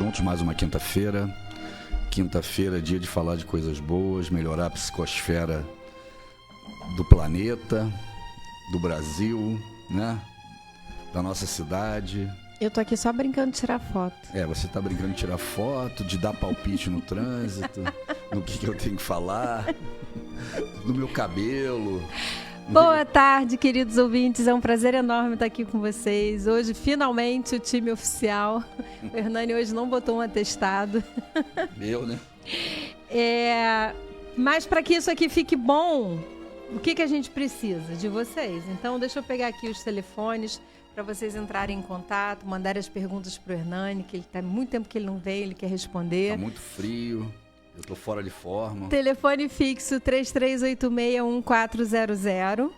juntos, mais uma quinta-feira. Quinta-feira, dia de falar de coisas boas, melhorar a psicosfera do planeta, do Brasil, né? Da nossa cidade. Eu tô aqui só brincando de tirar foto. Você tá brincando de tirar foto, de dar palpite no trânsito, no que eu tenho que falar, no meu cabelo. Boa tarde, queridos ouvintes. É um prazer enorme estar aqui com vocês. Hoje, finalmente, o time oficial. O Hernani hoje não botou um atestado. Eu, né? Mas para que isso aqui fique bom, o que a gente precisa? De vocês. Então, deixa eu pegar aqui os telefones para vocês entrarem em contato, mandarem as perguntas para o Hernani, que ele tá muito tempo que ele não veio, ele quer responder. Tá muito frio. Eu tô fora de forma. Telefone fixo 3386-1400.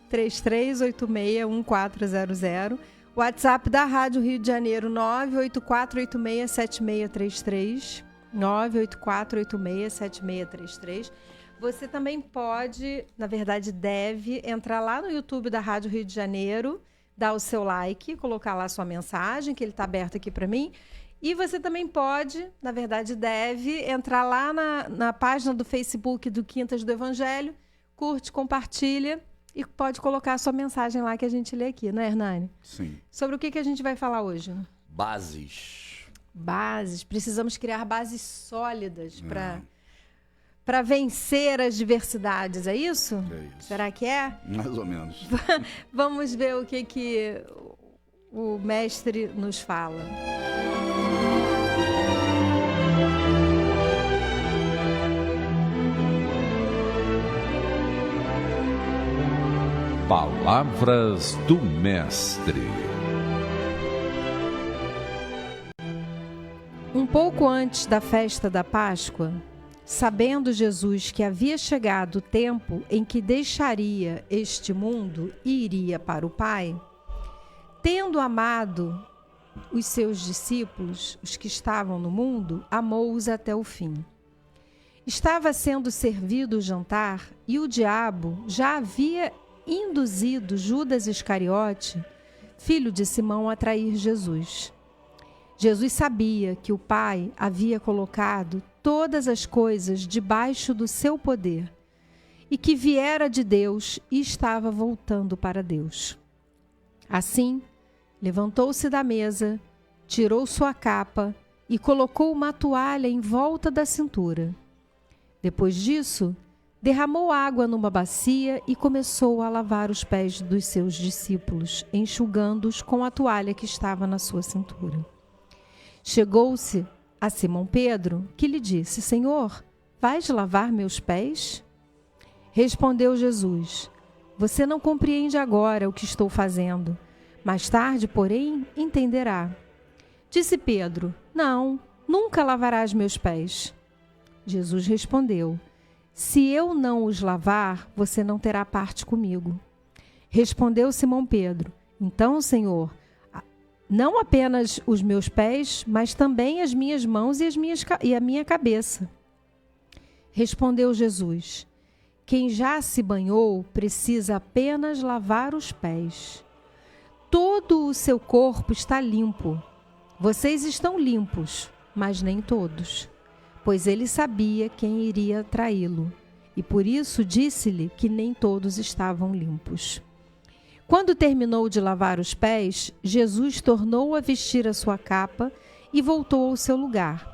3386-1400. WhatsApp da Rádio Rio de Janeiro 984867633. 984867633. Você também pode, na verdade deve, entrar lá no YouTube da Rádio Rio de Janeiro, dar o seu like, colocar lá a sua mensagem, que ele está aberto aqui para mim. E você também pode, na verdade deve, entrar lá na página do Facebook do Quintas do Evangelho, curte, compartilha e pode colocar a sua mensagem lá que a gente lê aqui, não é, Hernani? Sim. Sobre o que a gente vai falar hoje? Bases. Precisamos criar bases sólidas para vencer as diversidades, é isso? É isso. Será que é? Mais ou menos. Vamos ver o que o mestre nos fala. Palavras do Mestre. Um pouco antes da festa da Páscoa, sabendo Jesus que havia chegado o tempo em que deixaria este mundo e iria para o Pai, tendo amado os seus discípulos, os que estavam no mundo, amou-os até o fim. Estava sendo servido o jantar e o diabo já havia induzido Judas Iscariote, filho de Simão, a trair Jesus. Jesus sabia que o Pai havia colocado todas as coisas debaixo do seu poder e que viera de Deus e estava voltando para Deus. Assim, levantou-se da mesa, tirou sua capa e colocou uma toalha em volta da cintura. Depois disso, derramou água numa bacia e começou a lavar os pés dos seus discípulos, enxugando-os com a toalha que estava na sua cintura. Chegou-se a Simão Pedro, que lhe disse: Senhor, vais lavar meus pés? Respondeu Jesus: Você não compreende agora o que estou fazendo. Mais tarde, porém, entenderá. Disse Pedro: Não, nunca lavarás meus pés. Jesus respondeu: Se eu não os lavar, você não terá parte comigo. Respondeu Simão Pedro: Então, Senhor, não apenas os meus pés, mas também as minhas mãos e a minha cabeça. Respondeu Jesus: Quem já se banhou precisa apenas lavar os pés. Todo o seu corpo está limpo. Vocês estão limpos, mas nem todos. Pois ele sabia quem iria traí-lo, e por isso disse-lhe que nem todos estavam limpos. Quando terminou de lavar os pés, Jesus tornou a vestir a sua capa e voltou ao seu lugar.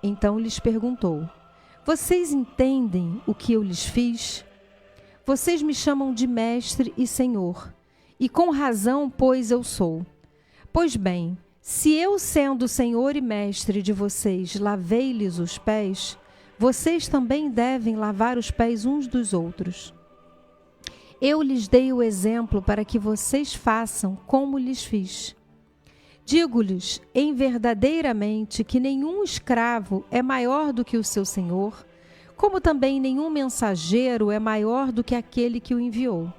Então lhes perguntou: Vocês entendem o que eu lhes fiz? Vocês me chamam de mestre e senhor, e com razão, pois eu sou. Pois bem, se eu, sendo senhor e mestre de vocês, lavei-lhes os pés, vocês também devem lavar os pés uns dos outros. Eu lhes dei o exemplo para que vocês façam como lhes fiz. Digo-lhes verdadeiramente que nenhum escravo é maior do que o seu senhor, como também nenhum mensageiro é maior do que aquele que o enviou.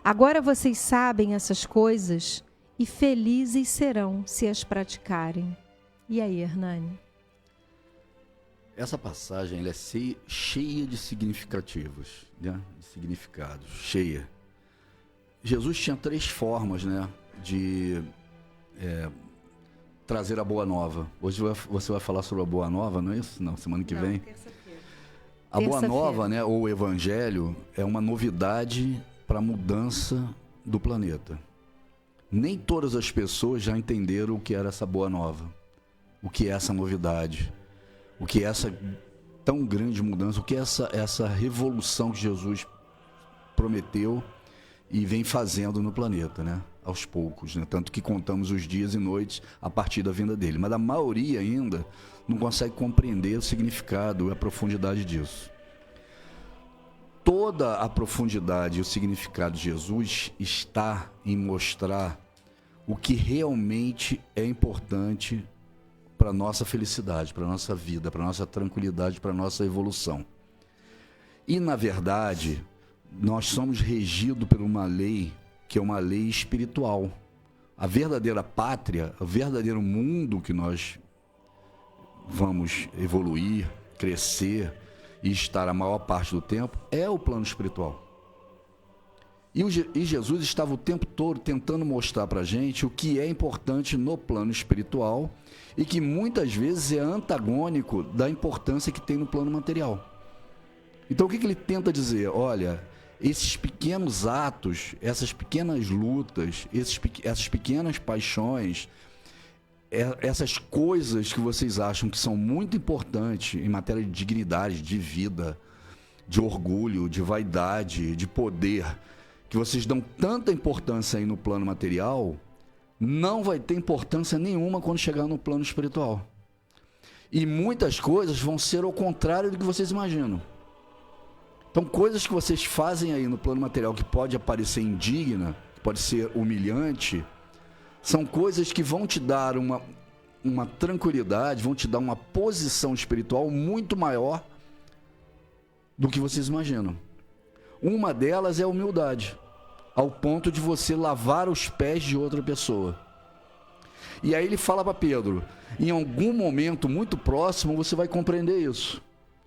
Agora vocês sabem essas coisas e felizes serão se as praticarem. E aí, Hernani? Essa passagem ela é cheia de significativos, né? De significados, cheia. Jesus tinha 3 formas, né, de trazer a boa nova. Hoje você vai falar sobre a boa nova, não é isso? Não, semana que vem. Terça-feira. A boa nova, né, ou o evangelho, é uma novidade para a mudança do planeta. Nem todas as pessoas já entenderam o que era essa boa nova, o que é essa novidade, o que é essa tão grande mudança, o que é essa revolução que Jesus prometeu e vem fazendo no planeta, né? Aos poucos, né? Tanto que contamos os dias e noites a partir da vinda dele. Mas a maioria ainda não consegue compreender o significado e a profundidade disso. Toda a profundidade e o significado de Jesus está em mostrar o que realmente é importante para a nossa felicidade, para a nossa vida, para a nossa tranquilidade, para a nossa evolução. E, na verdade, nós somos regidos por uma lei que é uma lei espiritual. A verdadeira pátria, o verdadeiro mundo que nós vamos evoluir, crescer e estar a maior parte do tempo é o plano espiritual. E Jesus estava o tempo todo tentando mostrar para a gente o que é importante no plano espiritual e que muitas vezes é antagônico da importância que tem no plano material. Então o que ele tenta dizer? Olha, esses pequenos atos, essas pequenas lutas, essas pequenas paixões, essas coisas que vocês acham que são muito importantes em matéria de dignidade, de vida, de orgulho, de vaidade, de poder, que vocês dão tanta importância aí no plano material, não vai ter importância nenhuma quando chegar no plano espiritual. E muitas coisas vão ser ao contrário do que vocês imaginam. Então, coisas que vocês fazem aí no plano material que pode parecer indigna, que pode ser humilhante, são coisas que vão te dar uma tranquilidade, vão te dar uma posição espiritual muito maior do que vocês imaginam. Uma delas é a humildade, ao ponto de você lavar os pés de outra pessoa. E aí ele fala para Pedro, em algum momento muito próximo você vai compreender isso.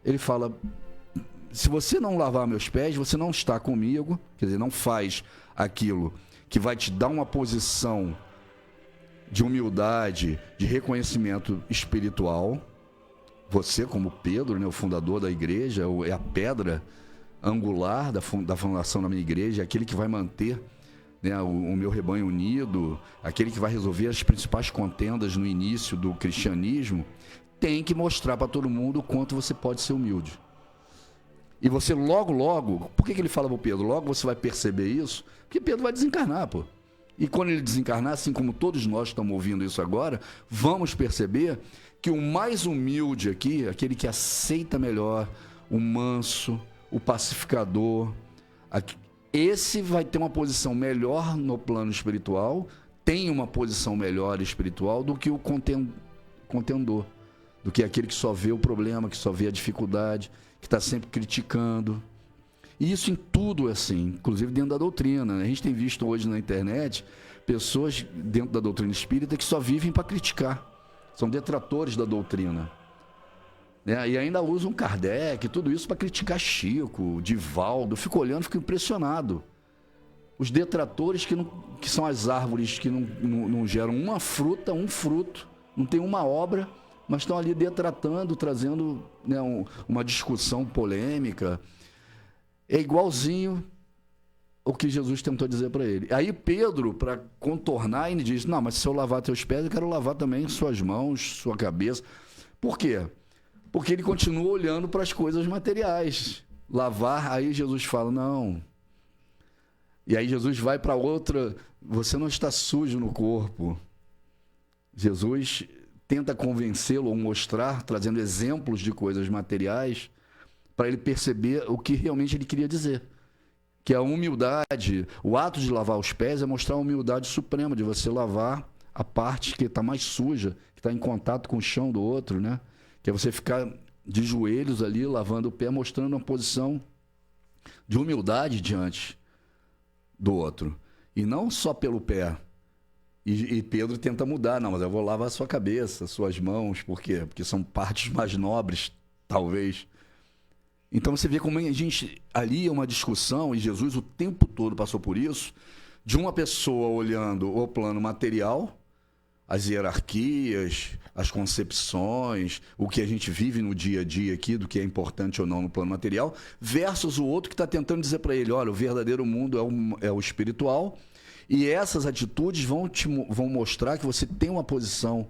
Ele fala, se você não lavar meus pés, você não está comigo, quer dizer, não faz aquilo que vai te dar uma posição de humildade, de reconhecimento espiritual. Você, como Pedro, né, o fundador da igreja, é a pedra angular da fundação da minha igreja, aquele que vai manter, né, o meu rebanho unido, aquele que vai resolver as principais contendas no início do cristianismo, tem que mostrar para todo mundo o quanto você pode ser humilde. E você logo, por que ele fala para o Pedro? Logo você vai perceber isso, porque Pedro vai desencarnar, pô. E quando ele desencarnar, assim como todos nós estamos ouvindo isso agora, vamos perceber que o mais humilde aqui, aquele que aceita melhor, o manso, o pacificador, esse vai ter uma posição melhor no plano espiritual, tem uma posição melhor espiritual do que o contendor, do que aquele que só vê o problema, que só vê a dificuldade, que está sempre criticando. E isso em tudo é assim, inclusive dentro da doutrina. A gente tem visto hoje na internet pessoas dentro da doutrina espírita que só vivem para criticar, são detratores da doutrina. E ainda usam Kardec, tudo isso para criticar Chico, Divaldo. Eu fico olhando, fico impressionado. Os detratores que são as árvores que não geram uma fruta, um fruto, não tem uma obra, mas estão ali detratando, trazendo, né, uma discussão polêmica. É igualzinho o que Jesus tentou dizer para ele. Aí Pedro, para contornar, ele diz, não, mas se eu lavar teus pés, eu quero lavar também suas mãos, sua cabeça. Por quê? Porque ele continua olhando para as coisas materiais. Lavar, aí Jesus fala, não. E aí Jesus vai para outra, você não está sujo no corpo. Jesus tenta convencê-lo ou mostrar, trazendo exemplos de coisas materiais, para ele perceber o que realmente ele queria dizer. Que a humildade, o ato de lavar os pés é mostrar a humildade suprema, de você lavar a parte que está mais suja, que está em contato com o chão do outro, né? Que é você ficar de joelhos ali, lavando o pé, mostrando uma posição de humildade diante do outro. E não só pelo pé. E Pedro tenta mudar, não, mas eu vou lavar a sua cabeça, suas mãos, por quê? Porque são partes mais nobres, talvez. Então você vê como a gente, ali é uma discussão, e Jesus o tempo todo passou por isso, de uma pessoa olhando o plano material, as hierarquias, as concepções, o que a gente vive no dia a dia aqui, do que é importante ou não no plano material, versus o outro que está tentando dizer para ele, olha, o verdadeiro mundo é o espiritual, e essas atitudes vão mostrar que você tem uma posição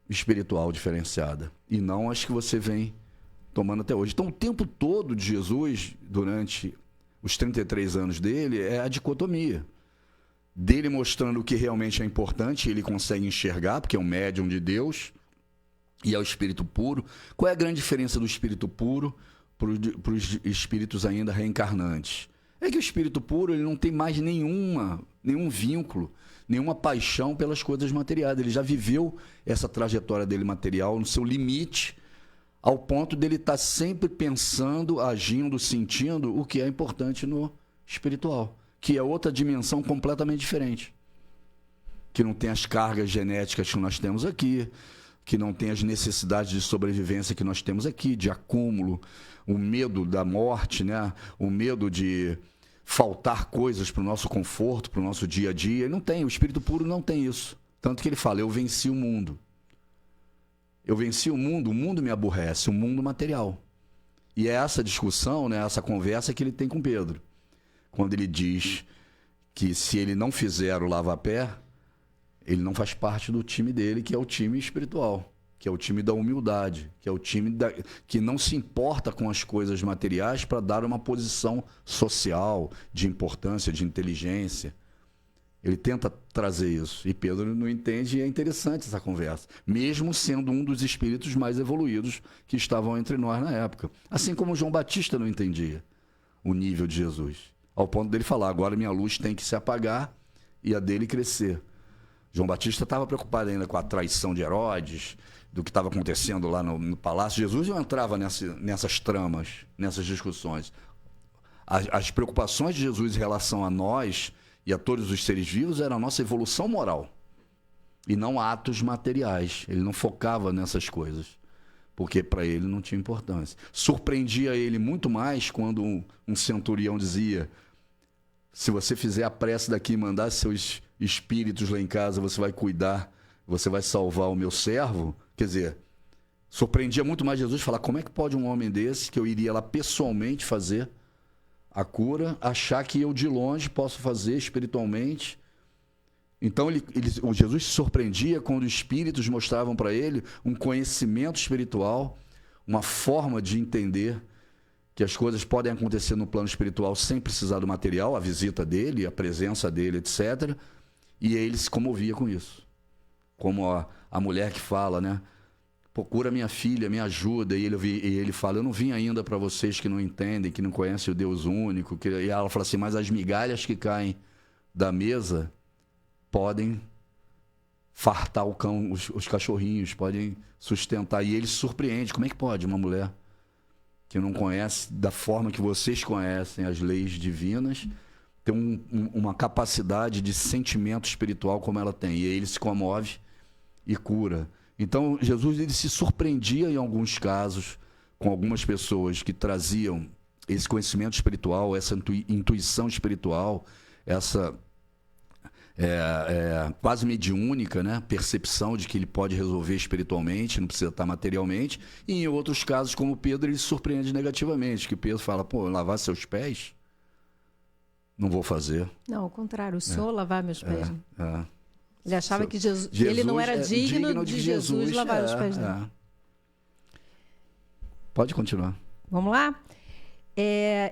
espiritual diferenciada, e não as que você vem tomando até hoje. Então, o tempo todo de Jesus, durante os 33 anos dele, é a dicotomia. Dele mostrando o que realmente é importante, ele consegue enxergar, porque é um médium de Deus, e é o espírito puro. Qual é a grande diferença do espírito puro para os espíritos ainda reencarnantes? É que o espírito puro ele não tem mais nenhum vínculo, nenhuma paixão pelas coisas materiais. Ele já viveu essa trajetória dele material no seu limite, ao ponto dele estar sempre pensando, agindo, sentindo o que é importante no espiritual, que é outra dimensão completamente diferente, que não tem as cargas genéticas que nós temos aqui, que não tem as necessidades de sobrevivência que nós temos aqui, de acúmulo, o medo da morte, né? O medo de faltar coisas para o nosso conforto, para o nosso dia a dia. Ele não tem, o espírito puro não tem isso. Tanto que ele fala, eu venci o mundo. Eu venci o mundo me aborrece, o mundo material. E é essa discussão, né, essa conversa que ele tem com Pedro. Quando ele diz que se ele não fizer o lava-pé, ele não faz parte do time dele, que é o time espiritual, que é o time da humildade, que é o time que não se importa com as coisas materiais para dar uma posição social, de importância, de inteligência. Ele tenta trazer isso. E Pedro não entende, e é interessante essa conversa, mesmo sendo um dos espíritos mais evoluídos que estavam entre nós na época. Assim como João Batista não entendia o nível de Jesus, ao ponto dele falar, agora minha luz tem que se apagar e a dele crescer. João Batista estava preocupado ainda com a traição de Herodes, do que estava acontecendo lá no palácio. Jesus não entrava nessas tramas, nessas discussões. As preocupações de Jesus em relação a nós e a todos os seres vivos era a nossa evolução moral, e não atos materiais. Ele não focava nessas coisas, porque para ele não tinha importância. Surpreendia ele muito mais quando um centurião dizia, se você fizer a prece daqui e mandar seus espíritos lá em casa, você vai cuidar, você vai salvar o meu servo. Quer dizer, surpreendia muito mais Jesus falar, como é que pode um homem desse, que eu iria lá pessoalmente fazer a cura, achar que eu de longe posso fazer espiritualmente? Então o Jesus se surpreendia quando os espíritos mostravam para ele um conhecimento espiritual, uma forma de entender que as coisas podem acontecer no plano espiritual sem precisar do material, a visita dele, a presença dele, etc. E ele se comovia com isso. Como a mulher que fala, né? Procura minha filha, me ajuda. E ele fala, eu não vim ainda para vocês que não entendem, que não conhecem o Deus único. E ela fala assim, mas as migalhas que caem da mesa podem fartar o cão, os cachorrinhos, podem sustentar. E ele se surpreende, como é que pode uma mulher que não conhece da forma que vocês conhecem as leis divinas, ter uma capacidade de sentimento espiritual como ela tem. E aí ele se comove e cura. Então, Jesus ele se surpreendia em alguns casos com algumas pessoas que traziam esse conhecimento espiritual, essa intuição espiritual, essa quase mediúnica, né? Percepção de que ele pode resolver espiritualmente, não precisa estar materialmente. E em outros casos, como Pedro, ele se surpreende negativamente, que Pedro fala, pô, lavar seus pés? Não vou fazer. Não, ao contrário, o senhor lavar meus pés. Ele achava que Jesus ele não era digno de Jesus lavar os pés dele. Pode continuar. Vamos lá?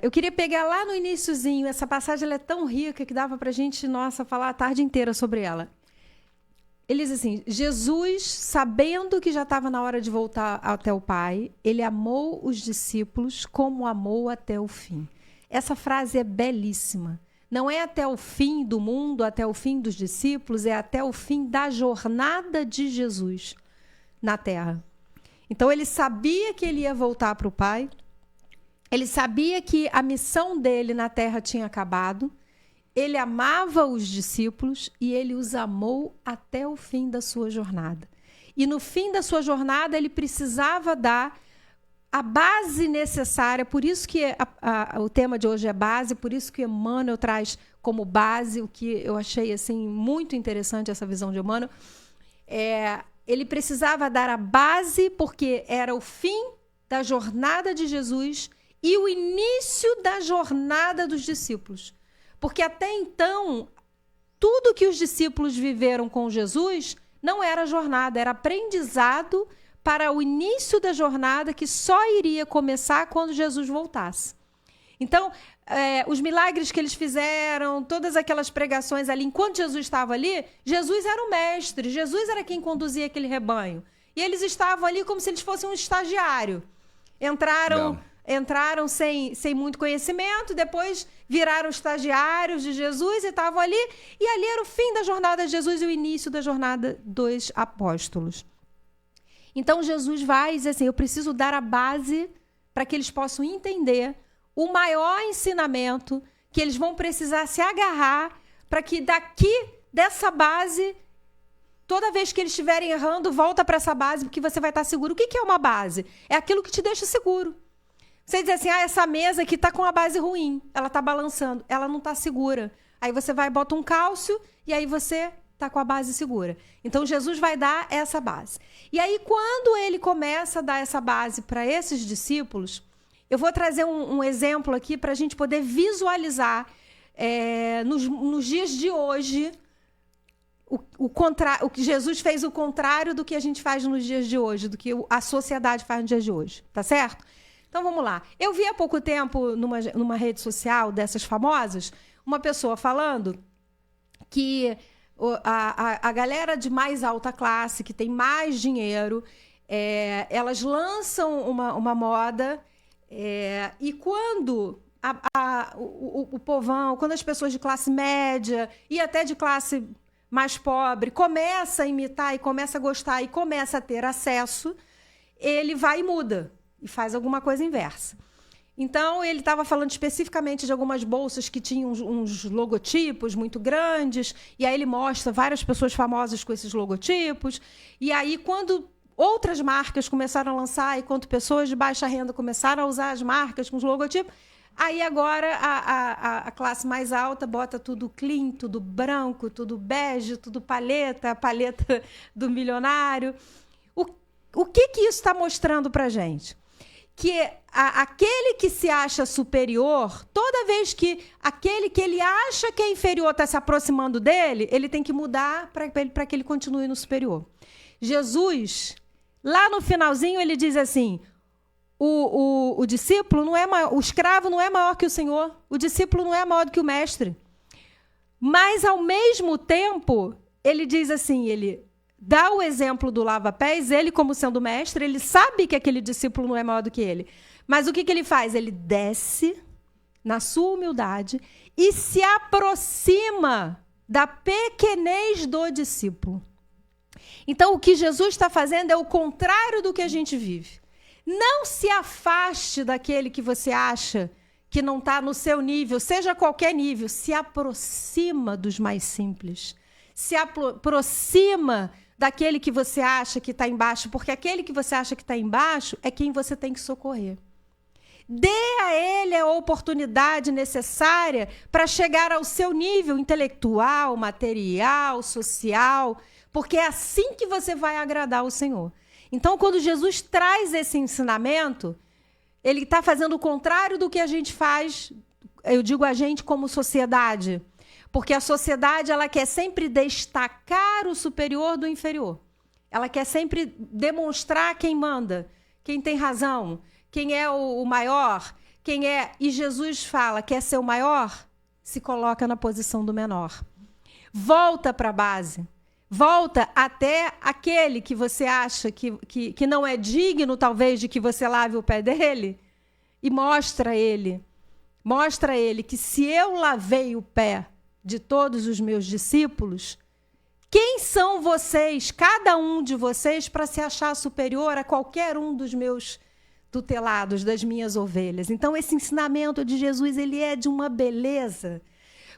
Eu queria pegar lá no iniciozinho, essa passagem ela é tão rica que dava pra gente, falar a tarde inteira sobre ela. Ele diz assim, Jesus, sabendo que já estava na hora de voltar até o Pai, ele amou os discípulos como amou até o fim. Essa frase é belíssima. Não é até o fim do mundo, até o fim dos discípulos, é até o fim da jornada de Jesus na Terra. Então, ele sabia que ele ia voltar para o Pai, ele sabia que a missão dele na Terra tinha acabado, ele amava os discípulos e ele os amou até o fim da sua jornada. E no fim da sua jornada, ele precisava dar a base necessária, por isso que o tema de hoje é base, por isso que Emmanuel traz como base, o que eu achei assim muito interessante, essa visão de Emmanuel. Ele precisava dar a base, porque era o fim da jornada de Jesus e o início da jornada dos discípulos. Porque até então, tudo que os discípulos viveram com Jesus não era jornada, era aprendizado para o início da jornada que só iria começar quando Jesus voltasse. Então, os milagres que eles fizeram, todas aquelas pregações ali, enquanto Jesus estava ali, Jesus era o mestre, Jesus era quem conduzia aquele rebanho. E eles estavam ali como se eles fossem um estagiário. Entraram sem muito conhecimento, depois viraram estagiários de Jesus e estavam ali. E ali era o fim da jornada de Jesus e o início da jornada dos apóstolos. Então, Jesus vai dizer assim, eu preciso dar a base para que eles possam entender o maior ensinamento que eles vão precisar se agarrar para que dessa base, toda vez que eles estiverem errando, volta para essa base, porque você vai estar seguro. O que é uma base? É aquilo que te deixa seguro. Você diz assim, essa mesa aqui está com a base ruim, ela está balançando, ela não está segura. Aí você vai e bota um cálcio e aí você está com a base segura. Então, Jesus vai dar essa base. E aí, quando ele começa a dar essa base para esses discípulos, eu vou trazer um exemplo aqui para a gente poder visualizar nos dias de hoje o que Jesus fez o contrário do que a gente faz nos dias de hoje, do que a sociedade faz nos dias de hoje, tá certo? Então vamos lá. Eu vi há pouco tempo numa rede social dessas famosas uma pessoa falando que a galera de mais alta classe, que tem mais dinheiro, elas lançam uma moda. E quando o povão, quando as pessoas de classe média e até de classe mais pobre começa a imitar e começa a gostar e começa a ter acesso, ele vai e muda e faz alguma coisa inversa. Então, ele estava falando especificamente de algumas bolsas que tinham uns logotipos muito grandes, e aí ele mostra várias pessoas famosas com esses logotipos, e aí quando outras marcas começaram a lançar, enquanto pessoas de baixa renda começaram a usar as marcas com os logotipos, aí agora a classe mais alta bota tudo clean, tudo branco, tudo bege, tudo paleta, a paleta do milionário. O que isso está mostrando para a gente? Que aquele que se acha superior, toda vez que aquele que ele acha que é inferior está se aproximando dele, ele tem que mudar para que ele continue no superior. Jesus, lá no finalzinho, ele diz assim, o discípulo não é maior, o escravo não é maior que o Senhor, o discípulo não é maior do que o mestre. Mas, ao mesmo tempo, ele diz assim, ele dá o exemplo do lava-pés, ele como sendo mestre, ele sabe que aquele discípulo não é maior do que ele. Mas o que ele faz? Ele desce na sua humildade e se aproxima da pequenez do discípulo. Então, o que Jesus está fazendo é o contrário do que a gente vive. Não se afaste daquele que você acha que não está no seu nível, seja qualquer nível. Se aproxima dos mais simples. Se aproxima daquele que você acha que está embaixo, porque aquele que você acha que está embaixo é quem você tem que socorrer. Dê a ele a oportunidade necessária para chegar ao seu nível intelectual, material, social, porque é assim que você vai agradar o Senhor. Então, quando Jesus traz esse ensinamento, ele está fazendo o contrário do que a gente faz, eu digo a gente como sociedade, porque a sociedade ela quer sempre destacar o superior do inferior. Ela quer sempre demonstrar quem manda, quem tem razão, quem é o maior, quem é... E Jesus fala, quer ser o maior? Se coloca na posição do menor. Volta para a base. Volta até aquele que você acha que não é digno, talvez, de que você lave o pé dele, e mostra a ele que se eu lavei o pé de todos os meus discípulos, quem são vocês, cada um de vocês, para se achar superior a qualquer um dos meus tutelados, das minhas ovelhas? Então, esse ensinamento de Jesus, ele é de uma beleza.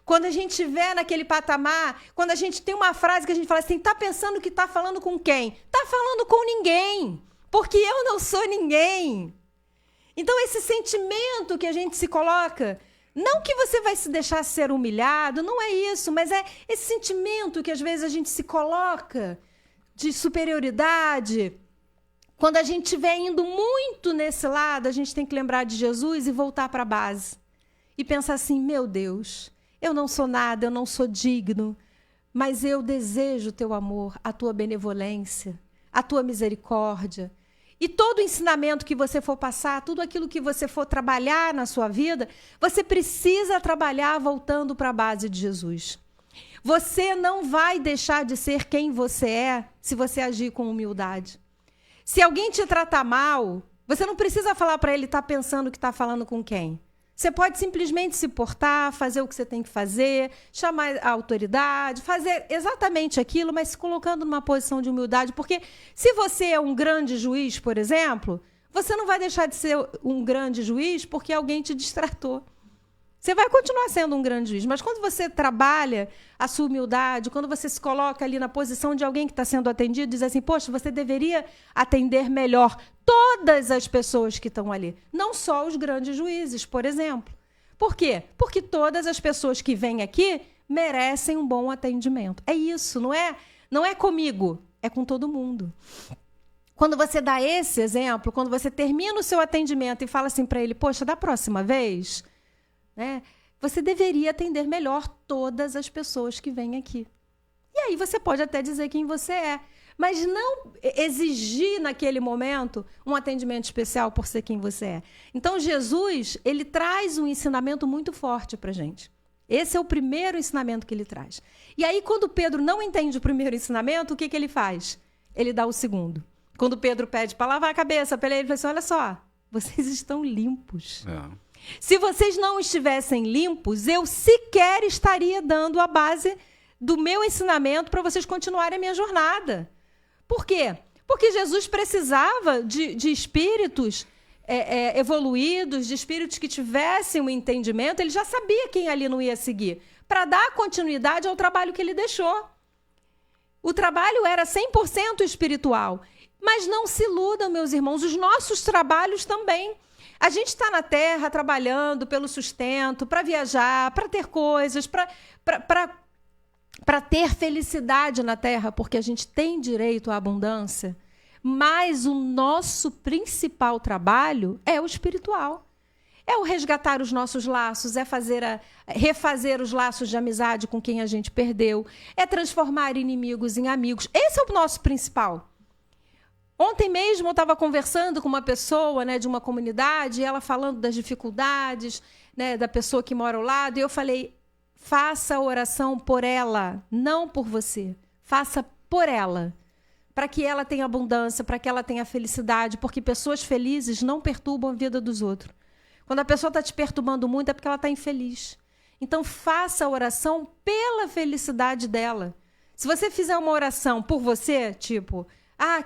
Quando a gente estiver naquele patamar, quando a gente tem uma frase que a gente fala assim, está pensando que está falando com quem? Está falando com ninguém, porque eu não sou ninguém. Então, esse sentimento que a gente se coloca Não que você vai se deixar ser humilhado, não é isso, mas é esse sentimento que às vezes a gente se coloca de superioridade. Quando a gente estiver indo muito nesse lado, a gente tem que lembrar de Jesus e voltar para a base. E pensar assim, meu Deus, eu não sou nada, eu não sou digno, mas eu desejo o teu amor, a tua benevolência, a tua misericórdia. E todo o ensinamento que você for passar, tudo aquilo que você for trabalhar na sua vida, você precisa trabalhar voltando para a base de Jesus. Você não vai deixar de ser quem você é se você agir com humildade. Se alguém te tratar mal, você não precisa falar para ele estar pensando que está falando com quem. Você pode simplesmente se portar, fazer o que você tem que fazer, chamar a autoridade, fazer exatamente aquilo, mas se colocando numa posição de humildade. Porque se você é um grande juiz, por exemplo, você não vai deixar de ser um grande juiz porque alguém te distratou. Você vai continuar sendo um grande juiz, mas quando você trabalha a sua humildade, quando você se coloca ali na posição de alguém que está sendo atendido, diz assim, poxa, você deveria atender melhor todas as pessoas que estão ali, não só os grandes juízes, por exemplo. Por quê? Porque todas as pessoas que vêm aqui merecem um bom atendimento. É isso, não é comigo, é com todo mundo. Quando você dá esse exemplo, quando você termina o seu atendimento e fala assim para ele, poxa, da próxima vez... você deveria atender melhor todas as pessoas que vêm aqui. E aí você pode até dizer quem você é, mas não exigir naquele momento um atendimento especial por ser quem você é. Então, Jesus, ele traz um ensinamento muito forte para a gente. Esse é o primeiro ensinamento que ele traz. E aí, quando Pedro não entende o primeiro ensinamento, o que ele faz? Ele dá o segundo. Quando Pedro pede para lavar a cabeça, ele fala assim, olha só, vocês estão limpos. Se vocês não estivessem limpos, eu sequer estaria dando a base do meu ensinamento para vocês continuarem a minha jornada. Por quê? Porque Jesus precisava de espíritos evoluídos, de espíritos que tivessem um entendimento. Ele já sabia quem ali não ia seguir, para dar continuidade ao trabalho que ele deixou. O trabalho era 100% espiritual. Mas não se iludam, meus irmãos, os nossos trabalhos também. A gente está na Terra trabalhando pelo sustento, para viajar, para ter coisas, para ter felicidade na Terra, porque a gente tem direito à abundância. Mas o nosso principal trabalho é o espiritual. É o resgatar os nossos laços, é refazer os laços de amizade com quem a gente perdeu, é transformar inimigos em amigos. Esse é o nosso principal. Ontem mesmo eu estava conversando com uma pessoa, de uma comunidade, e ela falando das dificuldades, da pessoa que mora ao lado, e eu falei, faça a oração por ela, não por você. Faça por ela, para que ela tenha abundância, para que ela tenha felicidade, porque pessoas felizes não perturbam a vida dos outros. Quando a pessoa está te perturbando muito, é porque ela está infeliz. Então, faça a oração pela felicidade dela. Se você fizer uma oração por você, tipo...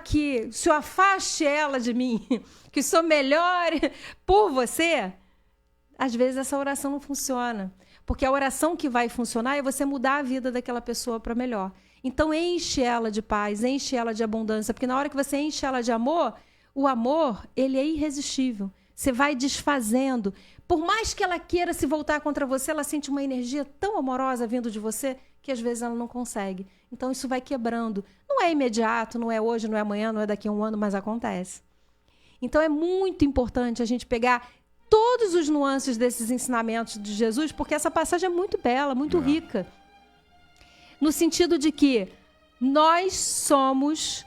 que o Senhor afaste ela de mim, que sou melhor por você. Às vezes essa oração não funciona, porque a oração que vai funcionar é você mudar a vida daquela pessoa para melhor. Então enche ela de paz, enche ela de abundância, porque na hora que você enche ela de amor, o amor, ele é irresistível. Você vai desfazendo. Por mais que ela queira se voltar contra você, ela sente uma energia tão amorosa vindo de você que às vezes ela não consegue. Então isso vai quebrando. Não é imediato, não é hoje, não é amanhã, não é daqui a um ano, mas acontece. Então é muito importante a gente pegar todos os nuances desses ensinamentos de Jesus, porque essa passagem é muito bela, muito rica. No sentido de que nós somos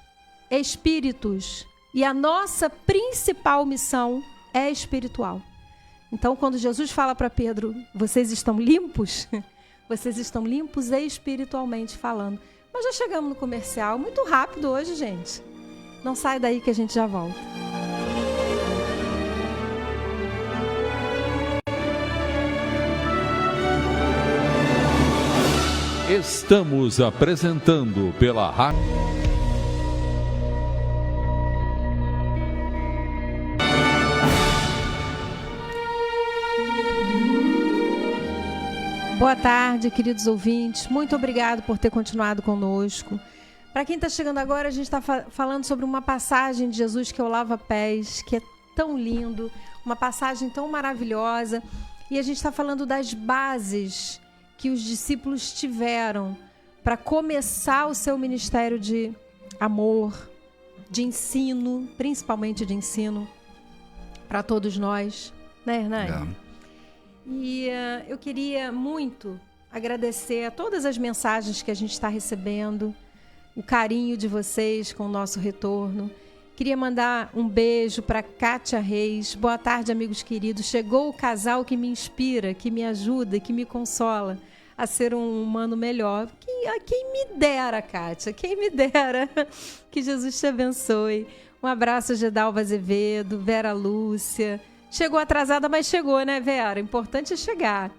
espíritos e a nossa principal missão é espiritual. Então, quando Jesus fala para Pedro, vocês estão limpos? Vocês estão limpos espiritualmente falando. Mas já chegamos no comercial, muito rápido hoje, gente. Não sai daí que a gente já volta. Estamos apresentando pela rádio. Boa tarde, queridos ouvintes. Muito obrigado por ter continuado conosco. Para quem está chegando agora, a gente está falando sobre uma passagem de Jesus que é o lava-pés, que é tão lindo, uma passagem tão maravilhosa. E a gente está falando das bases que os discípulos tiveram para começar o seu ministério de amor, de ensino, principalmente de ensino, para todos nós, né, Hernani? E eu queria muito agradecer a todas as mensagens que a gente está recebendo, o carinho de vocês com o nosso retorno. Queria mandar um beijo para Kátia Reis. Boa tarde, amigos queridos. Chegou o casal que me inspira, que me ajuda, que me consola a ser um humano melhor. Quem me dera, Kátia, quem me dera. Que Jesus te abençoe. Um abraço, Gedalva Azevedo, Vera Lúcia. Chegou atrasada, mas chegou, né, Vera? O importante é chegar.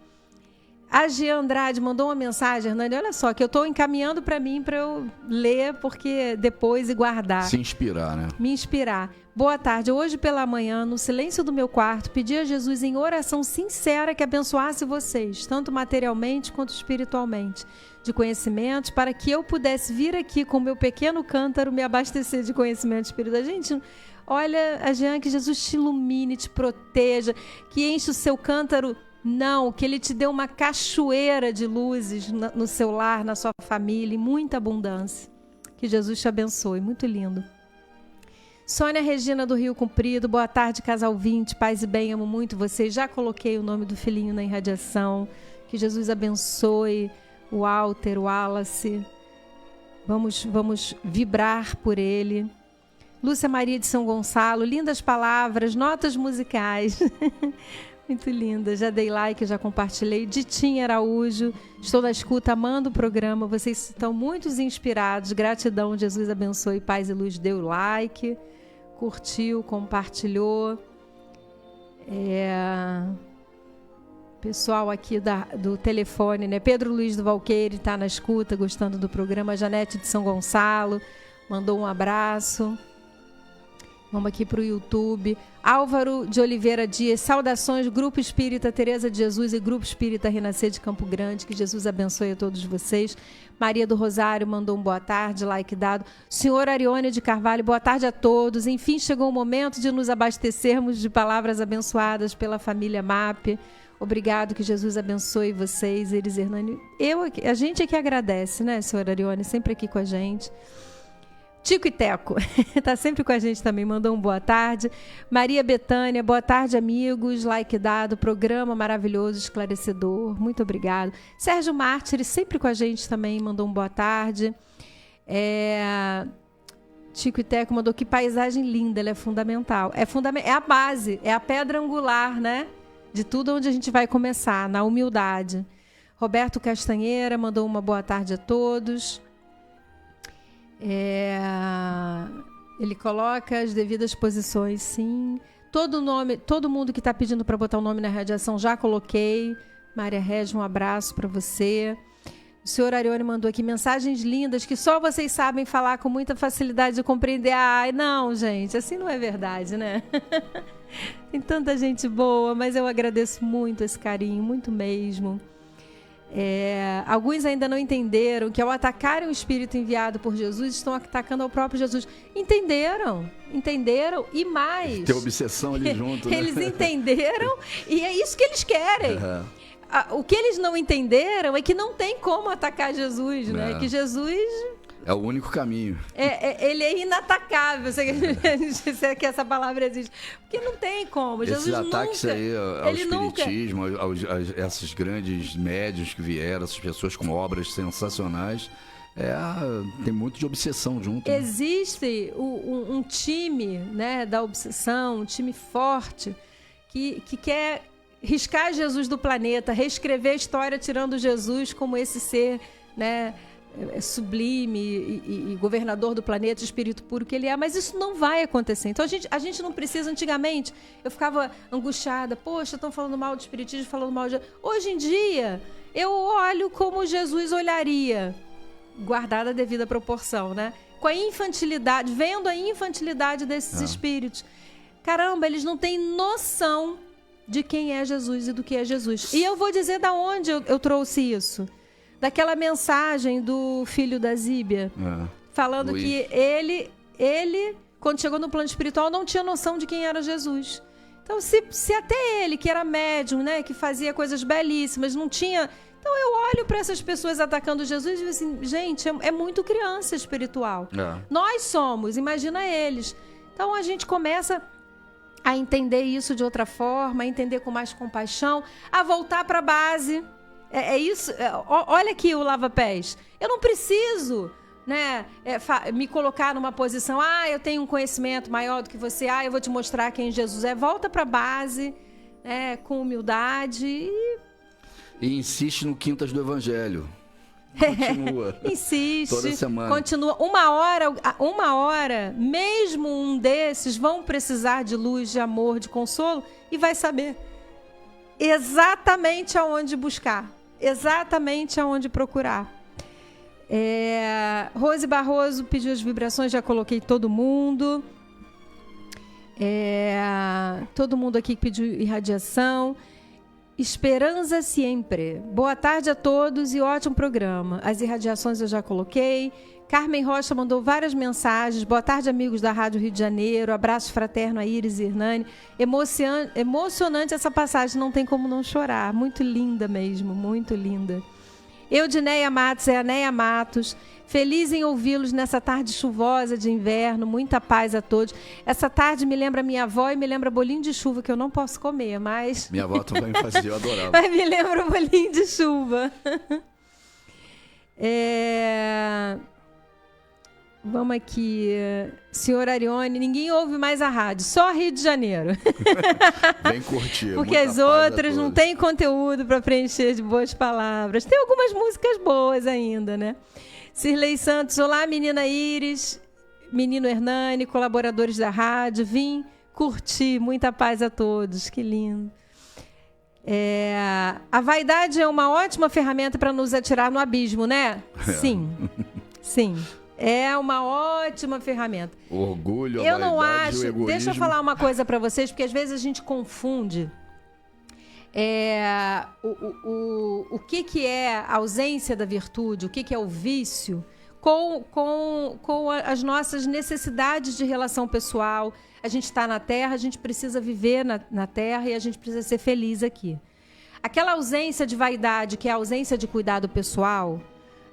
A Gia Andrade mandou uma mensagem, Hernani, olha só, que eu estou encaminhando para mim, para eu ler, porque depois e guardar. Se inspirar, né? Me inspirar. Boa tarde. Hoje pela manhã, no silêncio do meu quarto, pedi a Jesus em oração sincera que abençoasse vocês, tanto materialmente quanto espiritualmente, de conhecimentos, para que eu pudesse vir aqui com o meu pequeno cântaro me abastecer de conhecimento espiritual. Gente, olha, a Jean, que Jesus te ilumine, te proteja, que enche o seu cântaro. Não, que ele te dê uma cachoeira de luzes no seu lar, na sua família, e muita abundância. Que Jesus te abençoe. Muito lindo. Sônia Regina do Rio Comprido. Boa tarde, casal 20. Paz e bem, amo muito vocês. Já coloquei o nome do filhinho na irradiação. Que Jesus abençoe o Walter, o Wallace. Vamos vibrar por ele. Lúcia Maria de São Gonçalo. Lindas palavras, notas musicais. Muito linda, já dei like, já compartilhei. Ditinha Araújo, estou na escuta, amando o programa, vocês estão muito inspirados, gratidão, Jesus abençoe, paz e luz, deu like, curtiu, compartilhou. Pessoal aqui do telefone, né? Pedro Luiz do Valqueire está na escuta, gostando do programa. Janete de São Gonçalo mandou um abraço. Vamos aqui para o YouTube. Álvaro de Oliveira Dias, saudações, Grupo Espírita Teresa de Jesus e Grupo Espírita Renascer de Campo Grande, que Jesus abençoe a todos vocês. Maria do Rosário mandou um boa tarde, like dado. Senhor Arione de Carvalho, boa tarde a todos. Enfim, chegou o momento de nos abastecermos de palavras abençoadas pela família MAP. Obrigado, que Jesus abençoe vocês, Elis Hernani. A gente é que agradece, né, senhor Arione, sempre aqui com a gente. Tico e Teco, está sempre com a gente também, mandou um boa tarde. Maria Betânia, boa tarde, amigos, like dado, programa maravilhoso, esclarecedor, muito obrigado. Sérgio Mártires, sempre com a gente também, mandou um boa tarde. Tico e Teco mandou, que paisagem linda, ela é fundamental. É a base, é a pedra angular, né? De tudo onde a gente vai começar, na humildade. Roberto Castanheira mandou uma boa tarde a todos. Ele coloca as devidas posições, sim. Todo mundo que está pedindo para botar o nome na radiação, já coloquei. Maria Régia, um abraço para você. O senhor Arione mandou aqui mensagens lindas que só vocês sabem falar com muita facilidade de compreender. Ai, não, gente, assim não é verdade, né? Tem tanta gente boa, mas eu agradeço muito esse carinho, muito mesmo. Alguns ainda não entenderam que ao atacarem o Espírito enviado por Jesus, estão atacando ao próprio Jesus. Entenderam e mais. Tem obsessão ali junto, né? Eles entenderam e é isso que eles querem. O que eles não entenderam é que não tem como atacar Jesus, né? Que Jesus... É o único caminho. Ele é inatacável, se é que essa palavra existe. Porque não tem como. Esses Jesus ataques nunca, aí ao espiritismo, esses grandes médiuns que vieram, essas pessoas com obras sensacionais, tem muito de obsessão junto. Existe um time, né, da obsessão, um time forte, que quer riscar Jesus do planeta, reescrever a história tirando Jesus como esse ser, né, sublime e governador do planeta, espírito puro que ele é, mas isso não vai acontecer. Então a gente não precisa. Antigamente eu ficava angustiada, poxa, estão falando mal do espiritismo, falando mal de... Hoje em dia eu olho como Jesus olharia, guardada a devida proporção, né? Com a infantilidade, vendo a infantilidade desses espíritos. Caramba, eles não têm noção de quem é Jesus e do que é Jesus. E eu vou dizer da onde eu trouxe isso. Daquela mensagem do filho da Zíbia, falando Luiz. Que ele, quando chegou no plano espiritual, não tinha noção de quem era Jesus. Então, se até ele, que era médium, né, que fazia coisas belíssimas, não tinha... Então, eu olho para essas pessoas atacando Jesus e digo assim, gente, é muito criança espiritual. Nós somos, imagina eles. Então, a gente começa a entender isso de outra forma, a entender com mais compaixão, a voltar para a base. É isso. Olha aqui o lava-pés. Eu não preciso... né, me colocar numa posição, eu tenho um conhecimento maior do que você, eu vou te mostrar quem Jesus é. Volta para a base, né, com humildade e insiste no Quintas do Evangelho. Continua. Insiste. Toda semana. Continua. Uma hora, mesmo um desses vão precisar de luz, de amor, de consolo, e vai saber exatamente aonde buscar, exatamente aonde procurar. Rose Barroso pediu as vibrações, já coloquei todo mundo. Todo mundo aqui pediu irradiação. Esperança sempre. Boa tarde a todos e ótimo programa. As irradiações eu já coloquei. Carmen Rocha mandou várias mensagens. Boa tarde, amigos da Rádio Rio de Janeiro. Abraço fraterno a Iris e Hernani. Emocionante essa passagem, não tem como não chorar. Muito linda mesmo, muito linda. Eudineia Matos, é a Neia Matos. Feliz em ouvi-los nessa tarde chuvosa de inverno. Muita paz a todos. Essa tarde me lembra minha avó e me lembra bolinho de chuva, que eu não posso comer, mas... Minha avó também fazia, eu adorava. Mas me lembra bolinho de chuva. Vamos aqui. Senhor Arione, ninguém ouve mais a rádio, só Rio de Janeiro. Bem curtir. Porque as outras não têm conteúdo para preencher de boas palavras. Tem algumas músicas boas ainda, né? Cirlei Santos, olá, menina Iris, menino Hernani, colaboradores da rádio. Vim curtir, muita paz a todos, que lindo. A vaidade é uma ótima ferramenta para nos atirar no abismo, né? Sim, sim. É uma ótima ferramenta. O orgulho, eu não vaidade, acho. o egoísmo. Deixa eu falar uma coisa para vocês, porque às vezes a gente confunde o que é a ausência da virtude, o que é o vício, com as nossas necessidades de relação pessoal. A gente está na Terra, a gente precisa viver na Terra e a gente precisa ser feliz aqui. Aquela ausência de vaidade, que é a ausência de cuidado pessoal,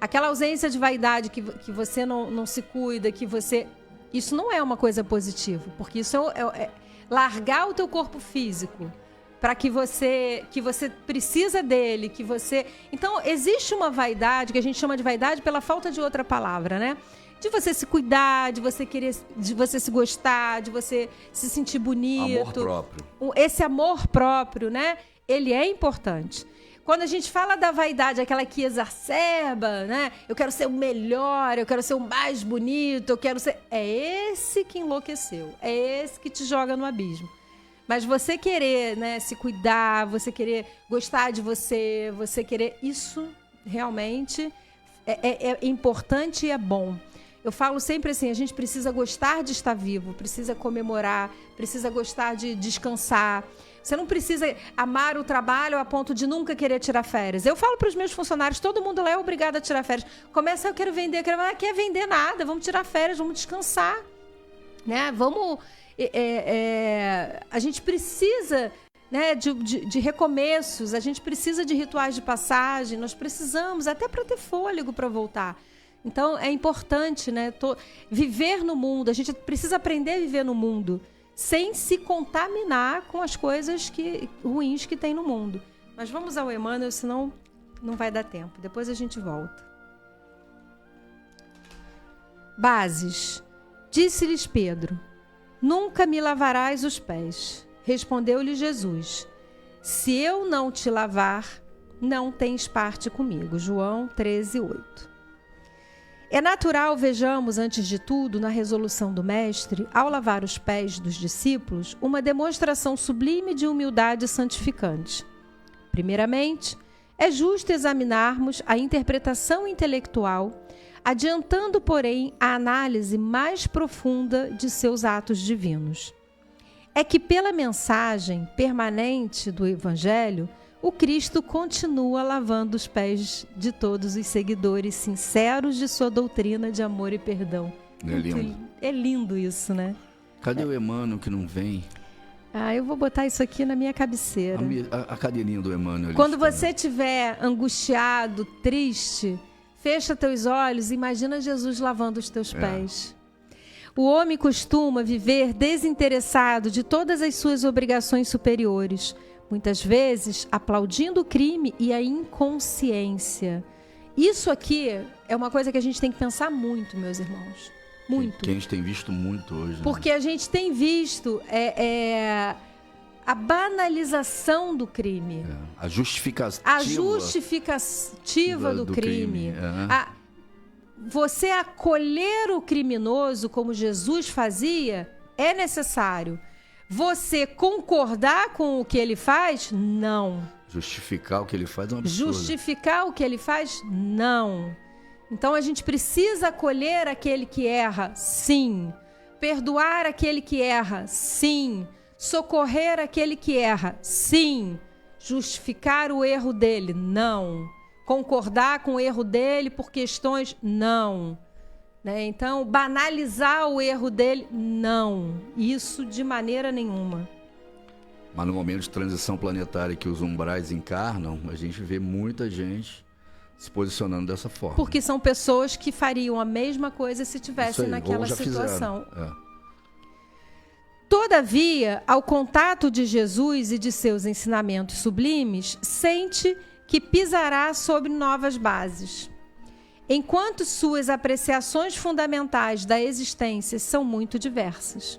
aquela ausência de vaidade que você não se cuida, que você... Isso não é uma coisa positiva, porque isso é largar o teu corpo físico para que você precisa dele, que você... Então, existe uma vaidade, que a gente chama de vaidade pela falta de outra palavra, né? De você se cuidar, de você querer, de você se gostar, de você se sentir bonito. Amor próprio. Esse amor próprio, né? Ele é importante. Quando a gente fala da vaidade, aquela que exacerba, né? Eu quero ser o melhor, eu quero ser o mais bonito, eu quero ser... É esse que enlouqueceu, é esse que te joga no abismo. Mas você querer, né, se cuidar, você querer gostar de você querer... Isso realmente é importante e é bom. Eu falo sempre assim, a gente precisa gostar de estar vivo, precisa comemorar, precisa gostar de descansar. Você não precisa amar o trabalho a ponto de nunca querer tirar férias. Eu falo para os meus funcionários, todo mundo lá é obrigado a tirar férias. Começa, eu quero vender, não quer vender nada, vamos tirar férias, vamos descansar. Né? Vamos... a gente precisa, né, de recomeços, a gente precisa de rituais de passagem, nós precisamos, até para ter fôlego para voltar. Então, é importante, né, viver no mundo, a gente precisa aprender a viver no mundo, sem se contaminar com as coisas ruins que tem no mundo. Mas vamos ao Emmanuel, senão não vai dar tempo. Depois a gente volta. Bases. Disse-lhes Pedro: nunca me lavarás os pés. Respondeu-lhe Jesus: se eu não te lavar, não tens parte comigo. João 13:8. É natural, vejamos, antes de tudo, na resolução do Mestre, ao lavar os pés dos discípulos, uma demonstração sublime de humildade santificante. Primeiramente, é justo examinarmos a interpretação intelectual, adiantando, porém, a análise mais profunda de seus atos divinos. É que, pela mensagem permanente do Evangelho, o Cristo continua lavando os pés de todos os seguidores sinceros de sua doutrina de amor e perdão. É lindo. É lindo isso, né? Cadê o Emmanuel que não vem? Eu vou botar isso aqui na minha cabeceira. A cadeirinha do Emmanuel. Quando você estiver angustiado, triste, fecha teus olhos e imagina Jesus lavando os teus pés. O homem costuma viver desinteressado de todas as suas obrigações superiores, muitas vezes aplaudindo o crime e a inconsciência. Isso aqui é uma coisa que a gente tem que pensar muito, meus irmãos. Muito. Que a gente tem visto muito hoje. Porque a gente tem visto a banalização do crime. A justificativa. A justificativa do crime. Você acolher o criminoso como Jesus fazia é necessário. Você concordar com o que ele faz? Não. Justificar o que ele faz é um absurdo. Justificar o que ele faz? Não. Então a gente precisa acolher aquele que erra? Sim. Perdoar aquele que erra? Sim. Socorrer aquele que erra? Sim. Justificar o erro dele? Não. Concordar com o erro dele por questões? Não. Né? Então, banalizar o erro dele? Não. Isso de maneira nenhuma. Mas no momento de transição planetária que os umbrais encarnam, a gente vê muita gente se posicionando dessa forma. Porque são pessoas que fariam a mesma coisa se estivessem naquela situação. Todavia, ao contato de Jesus e de seus ensinamentos sublimes, sente que pisará sobre novas bases. Enquanto suas apreciações fundamentais da existência são muito diversas.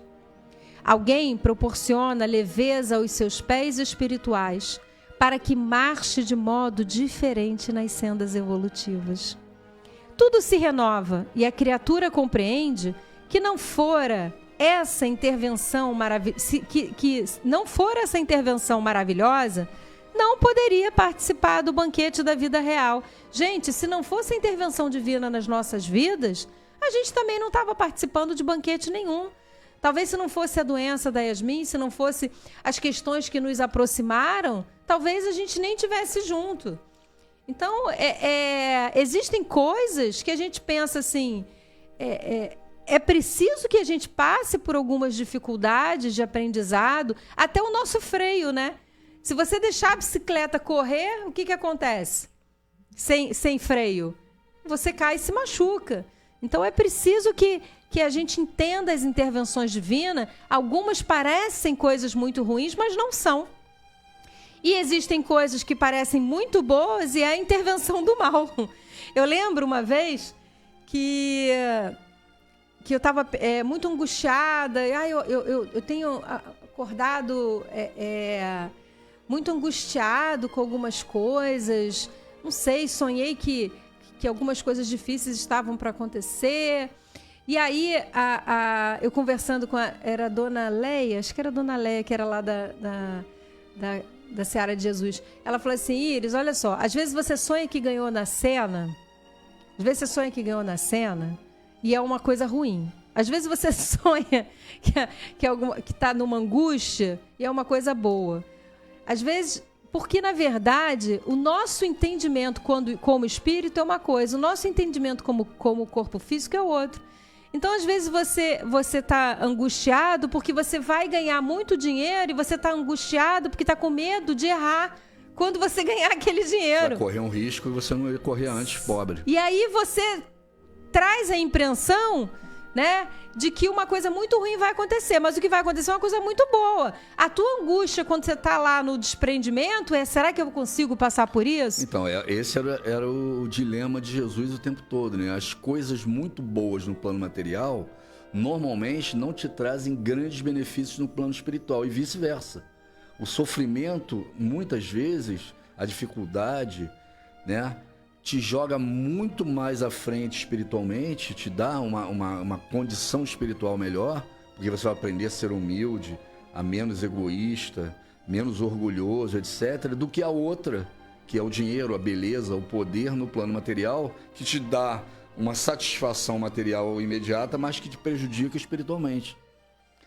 Alguém proporciona leveza aos seus pés espirituais para que marche de modo diferente nas sendas evolutivas. Tudo se renova e a criatura compreende que não fora essa intervenção maravilhosa, não poderia participar do banquete da vida real. Gente, se não fosse a intervenção divina nas nossas vidas, a gente também não estava participando de banquete nenhum. Talvez se não fosse a doença da Yasmin, se não fosse as questões que nos aproximaram, talvez a gente nem tivesse junto. Então, existem coisas que a gente pensa assim, é preciso que a gente passe por algumas dificuldades de aprendizado, até o nosso freio, né? Se você deixar a bicicleta correr, o que acontece? Sem freio, você cai e se machuca. Então é preciso que a gente entenda as intervenções divinas. Algumas parecem coisas muito ruins, mas não são. E existem coisas que parecem muito boas e é a intervenção do mal. Eu lembro uma vez que eu estava muito angustiada. Eu tenho acordado muito angustiado com algumas coisas. Não sei, sonhei que algumas coisas difíceis estavam para acontecer. E aí, eu conversando com era a Dona Leia, acho que era a Dona Leia, que era lá da Seara de Jesus. Ela falou assim, Iris, olha só, às vezes você sonha que ganhou na cena, e é uma coisa ruim. Às vezes você sonha que está numa angústia e é uma coisa boa. Às vezes, porque na verdade, o nosso entendimento como espírito é uma coisa, o nosso entendimento como corpo físico é outro. Então, às vezes, você está angustiado porque você vai ganhar muito dinheiro e você está angustiado porque está com medo de errar quando você ganhar aquele dinheiro. Você vai correr um risco e você não ia correr antes, pobre. E aí você traz a impressão, né, de que uma coisa muito ruim vai acontecer, mas o que vai acontecer é uma coisa muito boa. A tua angústia quando você está lá no desprendimento será que eu consigo passar por isso? Então, esse era o dilema de Jesus o tempo todo, né? As coisas muito boas no plano material normalmente não te trazem grandes benefícios no plano espiritual e vice-versa. O sofrimento, muitas vezes, a dificuldade, né, te joga muito mais à frente espiritualmente, te dá uma condição espiritual melhor, porque você vai aprender a ser humilde, a menos egoísta, menos orgulhoso, etc., do que a outra, que é o dinheiro, a beleza, o poder no plano material, que te dá uma satisfação material imediata, mas que te prejudica espiritualmente.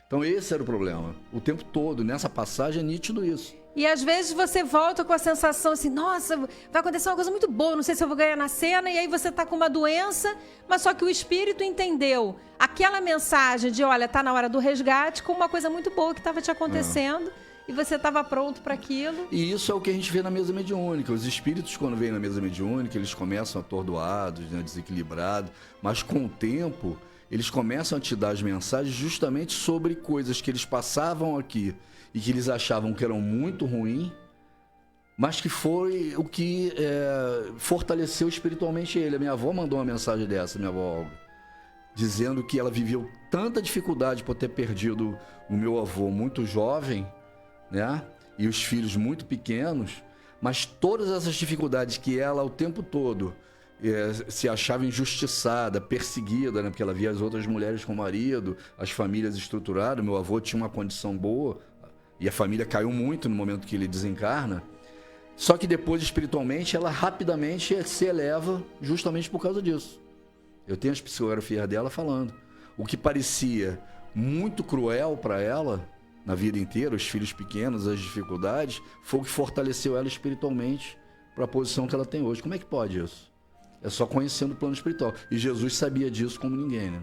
Então esse era o problema. O tempo todo, nessa passagem é nítido isso. E às vezes você volta com a sensação assim, nossa, vai acontecer uma coisa muito boa, não sei se eu vou ganhar na cena, e aí você está com uma doença, mas só que o Espírito entendeu aquela mensagem de, olha, está na hora do resgate, com uma coisa muito boa que estava te acontecendo, e você estava pronto para aquilo. E isso é o que a gente vê na mesa mediúnica. Os espíritos, quando vêm na mesa mediúnica, eles começam atordoados, né, desequilibrados, mas com o tempo, eles começam a te dar as mensagens justamente sobre coisas que eles passavam aqui e que eles achavam que eram muito ruins, mas que foi o que fortaleceu espiritualmente ele. A minha avó mandou uma mensagem dessa, minha avó Olga, dizendo que ela viveu tanta dificuldade por ter perdido o meu avô muito jovem, né? E os filhos muito pequenos, mas todas essas dificuldades que ela o tempo todo se achava injustiçada, perseguida, né? Porque ela via as outras mulheres com marido, as famílias estruturadas. Meu avô tinha uma condição boa e a família caiu muito no momento que ele desencarna. Só que depois, espiritualmente, ela rapidamente se eleva justamente por causa disso. Eu tenho as psicografias dela falando. O que parecia muito cruel para ela na vida inteira, os filhos pequenos, as dificuldades, foi o que fortaleceu ela espiritualmente para a posição que ela tem hoje. Como é que pode isso? É só conhecendo o plano espiritual. E Jesus sabia disso como ninguém, né?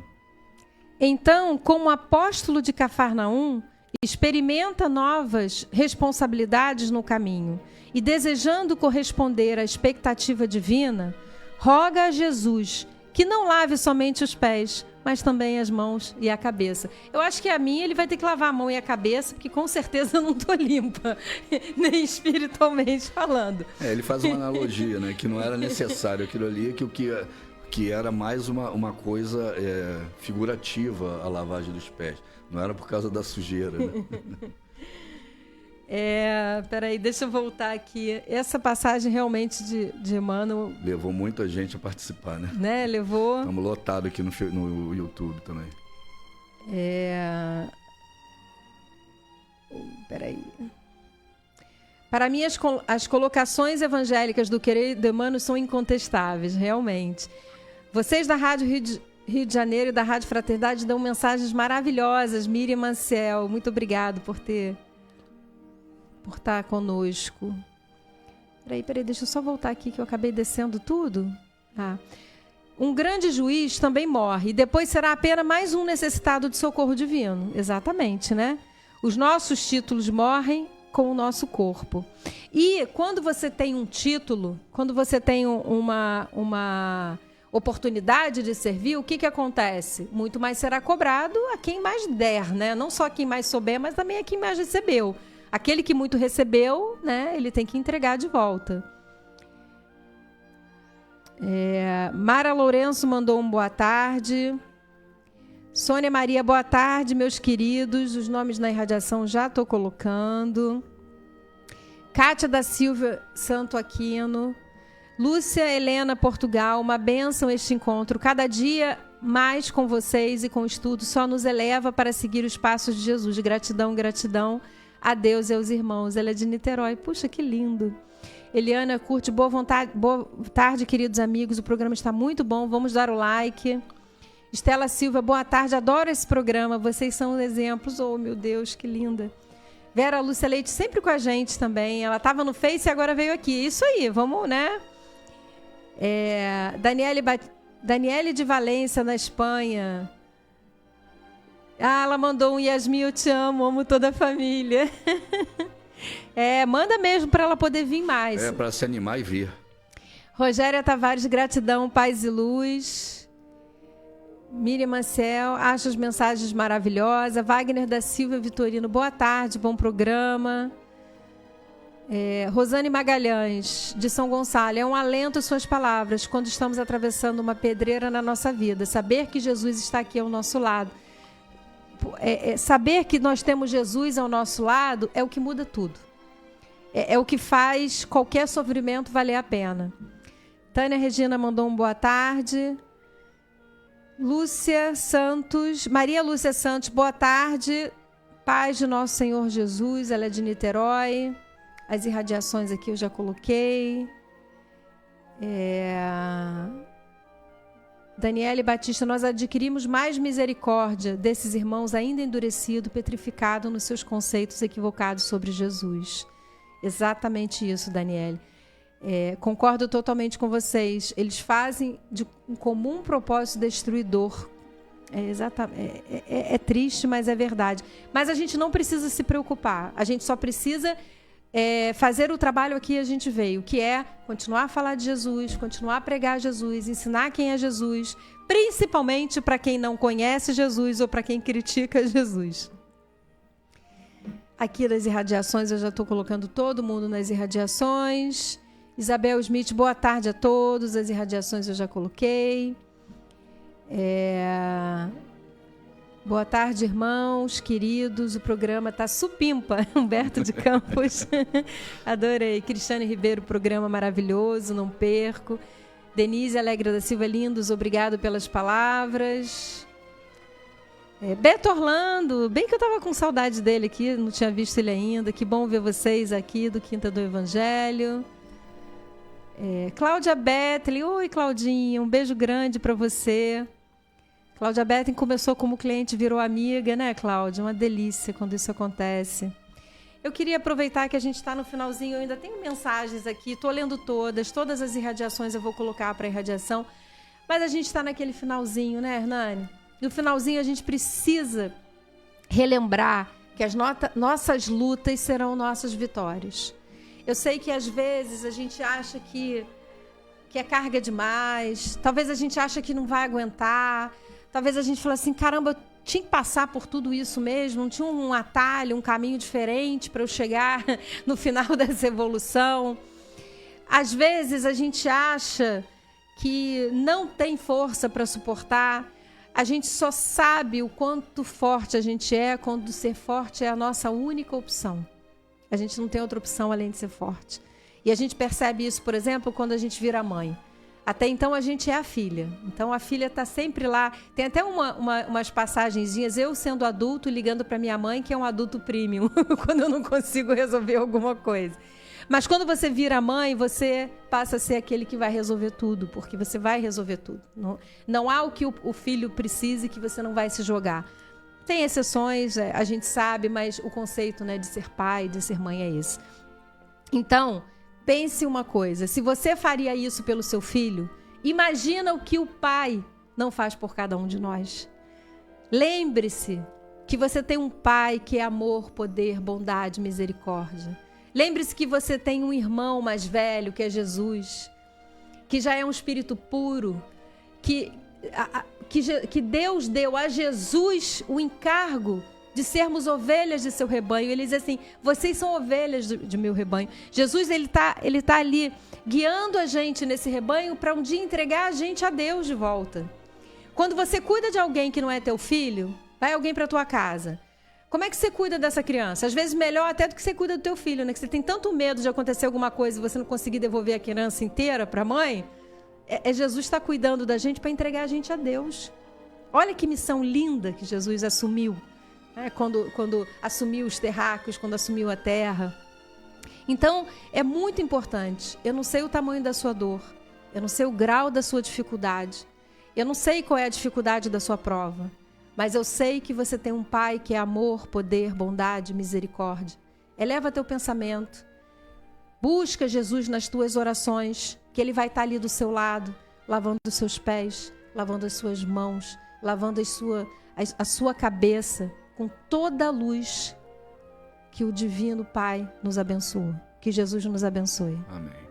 Então, como apóstolo de Cafarnaum, experimenta novas responsabilidades no caminho e, desejando corresponder à expectativa divina, roga a Jesus que não lave somente os pés, mas também as mãos e a cabeça. Eu acho que a minha ele vai ter que lavar a mão e a cabeça, porque com certeza eu não estou limpa, nem espiritualmente falando. Ele faz uma analogia, né? Que não era necessário aquilo ali, que era mais uma coisa figurativa, a lavagem dos pés. Não era por causa da sujeira, né? Peraí, deixa eu voltar aqui. Essa passagem realmente de Emmanuel... Levou muita gente a participar, né? Levou... Estamos lotados aqui no YouTube também. Peraí. Para mim, as colocações evangélicas do querido Emmanuel são incontestáveis, realmente. Vocês da Rádio Rio de Janeiro e da Rádio Fraternidade dão mensagens maravilhosas. Miriam Manciel, muito obrigado por estar conosco. Peraí, deixa eu só voltar aqui que eu acabei descendo tudo. Um grande juiz também morre e depois será apenas mais um necessitado de socorro divino. Exatamente, né? Os nossos títulos morrem com o nosso corpo. E quando você tem um título, quando você tem uma oportunidade de servir, o que acontece? Muito mais será cobrado a quem mais der, né? Não só a quem mais souber, mas também a quem mais recebeu. Aquele que muito recebeu, né, ele tem que entregar de volta. Mara Lourenço mandou um boa tarde. Sônia Maria, boa tarde, meus queridos. Os nomes na irradiação já estou colocando. Cátia da Silva Santo Aquino. Lúcia Helena Portugal, uma bênção este encontro. Cada dia mais com vocês e com o estudo só nos eleva para seguir os passos de Jesus. Gratidão, gratidão. A Deus e aos irmãos. Ela é de Niterói. Puxa, que lindo. Eliana Curte, boa tarde, queridos amigos. O programa está muito bom. Vamos dar o like. Estela Silva, boa tarde. Adoro esse programa. Vocês são exemplos. Oh, meu Deus, que linda. Vera Lúcia Leite, sempre com a gente também. Ela estava no Face e agora veio aqui. Isso aí, vamos, né? Daniele de Valência, na Espanha. Ela mandou um Yasmin, eu te amo toda a família. Manda mesmo para ela poder vir mais. Para se animar e vir. Rogéria Tavares, gratidão, paz e luz. Miriam Maciel, acho as mensagens maravilhosas. Wagner da Silva Vitorino, boa tarde, bom programa. Rosane Magalhães, de São Gonçalo, é um alento suas palavras quando estamos atravessando uma pedreira na nossa vida. Saber que Jesus está aqui ao nosso lado. Saber que nós temos Jesus ao nosso lado é o que muda tudo. É o que faz qualquer sofrimento valer a pena. Tânia Regina mandou um boa tarde. Lúcia Santos, Maria Lúcia Santos, boa tarde. Paz de nosso Senhor Jesus, ela é de Niterói. As irradiações aqui eu já coloquei. Daniele Batista, nós adquirimos mais misericórdia desses irmãos ainda endurecidos, petrificados nos seus conceitos equivocados sobre Jesus. Exatamente isso, Daniele. Concordo totalmente com vocês. Eles fazem de um comum propósito destruidor. É triste, mas é verdade. Mas a gente não precisa se preocupar. A gente só precisa fazer o trabalho aqui a gente veio, que é continuar a falar de Jesus, continuar a pregar Jesus, ensinar quem é Jesus, principalmente para quem não conhece Jesus ou para quem critica Jesus. Aqui das irradiações, eu já estou colocando todo mundo nas irradiações. Isabel Smith, boa tarde a todos. As irradiações eu já coloquei. Boa tarde, irmãos, queridos. O programa está supimpa. Humberto de Campos. Adorei. Cristiane Ribeiro, programa maravilhoso, não perco. Denise Alegre da Silva, lindos. Obrigado pelas palavras. Beto Orlando, bem que eu estava com saudade dele aqui, não tinha visto ele ainda. Que bom ver vocês aqui do Quinta do Evangelho. Cláudia Bethlen, oi Claudinha, um beijo grande para você. Cláudia Bethlen começou como cliente, virou amiga, né, Cláudia? Uma delícia quando isso acontece. Eu queria aproveitar que a gente está no finalzinho, eu ainda tenho mensagens aqui, estou lendo todas as irradiações eu vou colocar para irradiação, mas a gente está naquele finalzinho, né, Hernani? No finalzinho a gente precisa relembrar que as nossas lutas serão nossas vitórias. Eu sei que às vezes a gente acha que é carga demais, talvez a gente acha que não vai aguentar, talvez a gente fale assim, caramba, eu tinha que passar por tudo isso mesmo, não tinha um atalho, um caminho diferente para eu chegar no final dessa evolução. Às vezes a gente acha que não tem força para suportar. A gente só sabe o quanto forte a gente é quando ser forte é a nossa única opção. A gente não tem outra opção além de ser forte. E a gente percebe isso, por exemplo, quando a gente vira mãe. Até então a gente é a filha. Então a filha está sempre lá. Tem até umas passagenzinhas, eu sendo adulto ligando para minha mãe, que é um adulto premium, quando eu não consigo resolver alguma coisa. Mas quando você vira mãe, você passa a ser aquele que vai resolver tudo, porque você vai resolver tudo. Não há o que o filho precise que você não vai se jogar. Tem exceções, a gente sabe, mas o conceito, né, de ser pai, de ser mãe é esse. Então, pense uma coisa, se você faria isso pelo seu filho, imagina o que o pai não faz por cada um de nós. Lembre-se que você tem um pai que é amor, poder, bondade, misericórdia. Lembre-se que você tem um irmão mais velho, que é Jesus, que já é um espírito puro, que Deus deu a Jesus o encargo de sermos ovelhas de seu rebanho. Ele diz assim, vocês são ovelhas de meu rebanho. Jesus, ele tá ali guiando a gente nesse rebanho para um dia entregar a gente a Deus de volta. Quando você cuida de alguém que não é teu filho, vai alguém para tua casa. Como é que você cuida dessa criança? Às vezes melhor até do que você cuida do teu filho, né? Que você tem tanto medo de acontecer alguma coisa e você não conseguir devolver a criança inteira para a mãe. Jesus está cuidando da gente para entregar a gente a Deus. Olha que missão linda que Jesus assumiu, né? Quando assumiu os terráqueos, quando assumiu a terra. Então, é muito importante. Eu não sei o tamanho da sua dor, eu não sei o grau da sua dificuldade, eu não sei qual é a dificuldade da sua prova, mas eu sei que você tem um pai que é amor, poder, bondade, misericórdia. Eleva teu pensamento. Busca Jesus nas tuas orações, que ele vai estar ali do seu lado, lavando os seus pés, lavando as suas mãos, lavando a sua cabeça, com toda a luz que o Divino Pai nos abençoa. Que Jesus nos abençoe. Amém.